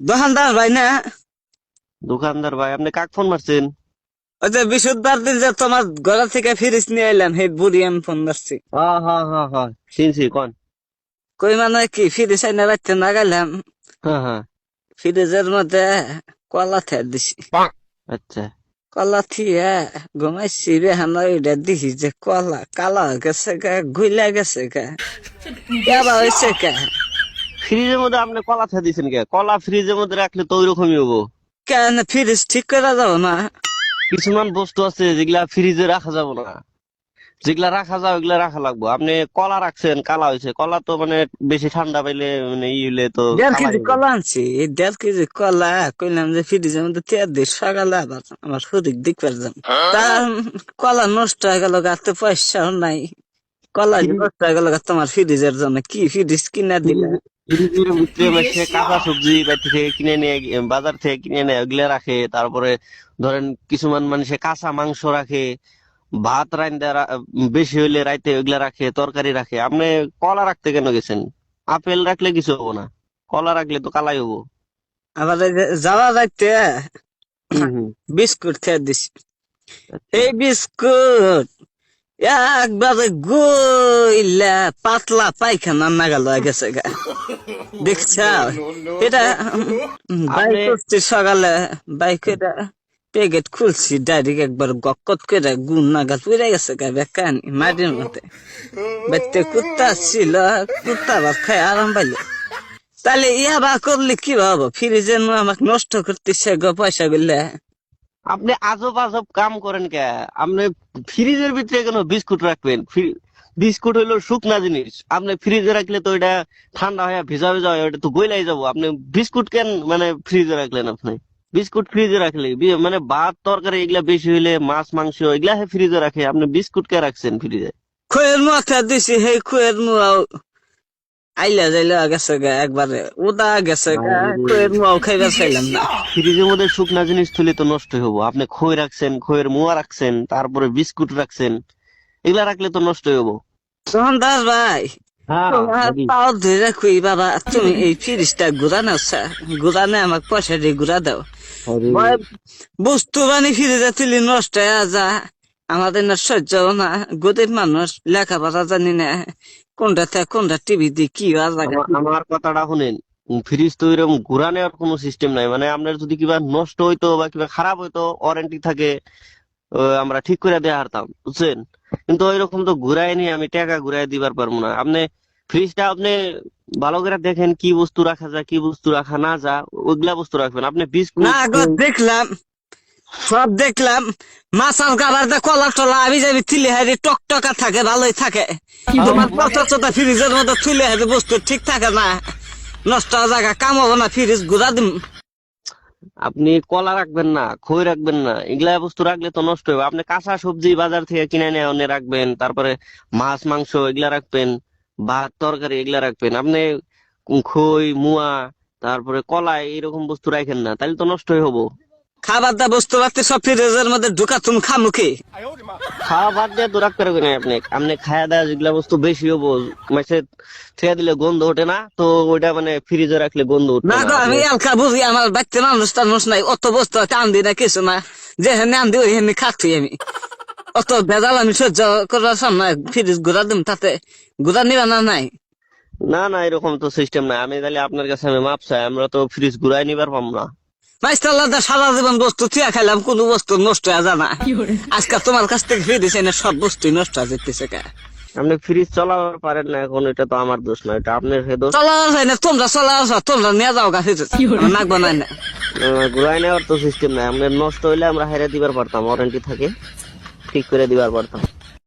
দোকানদার ভাই না? দোকানদার ভাই, আপনি কাক ফোন মারছেন? ওই যে বিশুদ্ধবার দিন যে তোমার ঘর থেকে ফিরিস নিয়ে এলাম, সেই বুড়ি আমি ফোন ধরছি। হ্যাঁ হ্যাঁ হ্যাঁ হ্যাঁ, চিনছি, কোন? কই মানে কি ফিরিস আইনা রাখতে না গেলাম, হ্যাঁ হ্যাঁ। ফ্রিজের মধ্যে কলা থে দিছি। আচ্ছা। কলা থিয়ে ঘুমাইছি রে হানা, ওইটা দিছি যে কলা কালা হয়ে গেছে গা, গুইলা গেছে গা, কেবা হয়েছে কা। ফ্রিজের মধ্যে আপনি কলা থা দিছেন কে? কলা ফ্রিজের মধ্যে রাখলে তো ওইরকমই হবো। কেন ফ্রিজ ঠিক করে যাবো না? কিছুমান বস্তু আছে যেগুলা ফ্রিজে রাখা যাবে না, যেগুলা রাখা যায় ওগুলা রাখা লাগবো। আপনি কলা রাখছেন, কালা হয়েছে। কলা তো মানে বেশি ঠান্ডা পাইলে মানে ই হইলে তো 1.5 কেজি কালাই হবে। কলা আনছি, এই 1.5 কেজি কলা কইলাম যে ফ্রিজের মধ্যে তেয়ার দিই, সকালে আবার আমার শরীর দিক পারলাম। তা কলা নষ্ট হয়ে গেল, গাতে পয়সাও নাই। কলা যে ফ্রিজ নষ্ট হয়ে গেল গা তোমার ফ্রিজের জন্য, কি ফ্রিজ কিনা দিলা? ফ্রিজের ভিতরে মাসে কাঁচা সবজি বাড়ি থেকে কিনে নিয়ে বাজার থেকে কিনে নেয়, ওগুলা রাখে। তারপরে ধরেন কিছুমান মানুষে কাঁচা মাংস রাখে, ভাত রান্দা বেশি হইলে রাইতে ওইগুলা রাখে, তরকারি রাখে। আপনি কলা রাখতে কেন গেছেন? আপেল রাখলে কিছু হবো না, কলা রাখলে তো কালাই হবো। আবার এই যে যাওয়া যাইতে হম হম। বিস্কুট খেয়ে দিছি। আচ্ছা। এই বিস্কুট একবারে গইলা পাতলা পায়খানা নাগাল হয়ে গেছে গা, দেখছ? এটা বাইক আপনি করছি সকালে, বাইক এটা প্যাকেট খুলছি, ডাইরেক্ট একবার গক্কত করে গুণ নাগাল পুড়ে গেছে গা, বেকানি মাটির মধ্যে। বাড়িতে কুত্তা ছিল, কুত্তা ভাত খাই আরাম পাইলে। তাহলে ইয়া বা করলে কি ভাবো, ফ্রিজে আমাকে নষ্ট করতেছে গো পয়সা গুলা। আপনি আজব আজব কাম করেন কে? আপনি ফ্রিজের ভিতরে কেন বিস্কুট রাখবেন? বিস্কুট হইলো শুকনা জিনিস, আপনি ফ্রিজে রাখলে তো এটা ঠান্ডা হয়ে ভিজা ভিজা হয়, ওটা তো গইলাই যাবো। আপনি বিস্কুট কেন মানে ফ্রিজে রাখলেন? আপনি বিস্কুট ফ্রিজে রাখলে মানে ভাত তরকারি এগুলা বেশি হইলে, মাছ মাংস এগুলা ফ্রিজে রাখে, আপনি বিস্কুট কে রাখছেন ফ্রিজে? খয়ের মাথা দিছি, সেই খয়ের মুয়াও আইলা যাইলা গেছে গা, একবারে উদা গেছে গা, খয়ের মুয়াও খাইবার চাইলাম না। ফ্রিজের মধ্যে শুকনা জিনিস থুলে তো নষ্ট হবো। আপনি খই রাখছেন, খইয়ের মোয়া রাখছেন, তারপরে বিস্কুট রাখছেন, এগুলা রাখলে তো নষ্ট হবো। সন্দাস ভাই, হ্যাঁ তোমার ভাবি। পাও ধরে কই বাবা, তুমি এই ফ্রিজটা ঘুরানো, ঘুরানে আমাকে পয়সা দিয়ে ঘুরা দাও। আরে, ভয় বস্তু বানি ফ্রিজে তুলি নষ্ট হয়ে যা, আমাদের না সহ্য হবে না। গরিব মানুষ, লেখাপড়া জানি না, কোনটা থেকে কোনটা টিভি দিয়ে কি জায়গা। আমার কথাটা শুনেন। ফ্রিজ তো এরকম ঘুরা নেওয়ার কোনো সিস্টেম নাই। মানে আপনার যদি কিবা নষ্ট হইতো বা কিবা খারাপ হইতো, ওয়ারেন্টি থাকে, আমরা ঠিক করে দেয়া হারতাম, বুঝছেন? কিন্তু ওইরকম তো ঘুরাই নিয়ে আমি টাকা ঘুরাই দিবার পারবো না। আপনি ফ্রিজটা আপনি ভালো করে দেখেন কি বস্তু রাখা যায়, কি বস্তু রাখা না যায়, ওইগুলা বস্তু রাখবেন। আপনি না বিস্কুট গো, দেখলাম, সব দেখলাম। মাছাল কাবার দে কলা টলা আমি যাবি থিলে হারি টকটকা থাকে, ভালোই থাকে। তোমার মানে পচা চোতা ফ্রিজের মধ্যে থুলে হারি বস্তু ঠিক থাকে না, নষ্ট হওয়ার জায়গা কাম হবো না, ফ্রিজ ঘুরা দিম। আপনি কলা রাখবেন না, খই রাখবেন না, এগুলা বস্তু রাখলে তো নষ্ট হবে। আপনি কাঁচা সবজি বাজার থেকে কিনে নিয়ে এনে রাখবেন, তারপরে মাছ মাংস এগুলা রাখবেন, ভাত তরকারি এগুলা রাখবেন। আপনি খই মুয়া তারপরে কলা এরকম বস্তু রাখেন না, তাহলে তো নষ্টই হবো। খাবার দা বস্তু পাতি সব ফ্রিজের মধ্যে ঢুকা, তুমি খামুখি। খাওয়া বাদ দিয়ে তো রাখতে পারবেন না। আপনি আপনি খাওয়া দাওয়া যেগুলা বস্তু বেশি হবো, মাসে ছেড়ে দিলে গন্ধ ওঠে না তো, ওইটা মানে ফ্রিজে রাখলে গন্ধ উঠতো না না। গো, আপনি আমি এলকা বুঝি, আমার বাচ্চা মানুষ টানুষ নাই, অত বস্তু টান দি না কিছু না, যে হেনে আন দি ওই হেনে খাচ্ছি আমি। অত ভেজাল আমি সহ্য করার সামনে ফ্রিজ ঘুরা দিম, তাতে ঘুরা নিবা না নাই? না না, এরকম তো সিস্টেম নাই। আমি তাহলে আপনার কাছে আমি মাপ চাই, আমরা তো ফ্রিজ ঘুরাই নিবার পাম না। মাইস্টাল্লাহ সারা জীবন বস্তু থিয়া খাইলাম, কোন বস্তু নষ্ট হয়ে যায় না। আজকাল তোমার কাছ থেকে ফিরেছে না, সব বস্তুই নষ্ট হয়ে যেতেছে কা। আপনি ফ্রিজ চালাতে পারেন না এখন, এটা তো আমার দোষ না, এটা আপনার দোষ। চলা যায় না, তোমরা চলা আসো, তোমরা নিয়ে যাও গা ফিরে, নাক বানাই না। ঘুরাই নেওয়ার তো সিস্টেম নাই। আপনার নষ্ট হইলে আমরা হাইরা দিবার পারতাম, ওয়ারেন্টি থাকে, ঠিক করে দিবার পারতাম।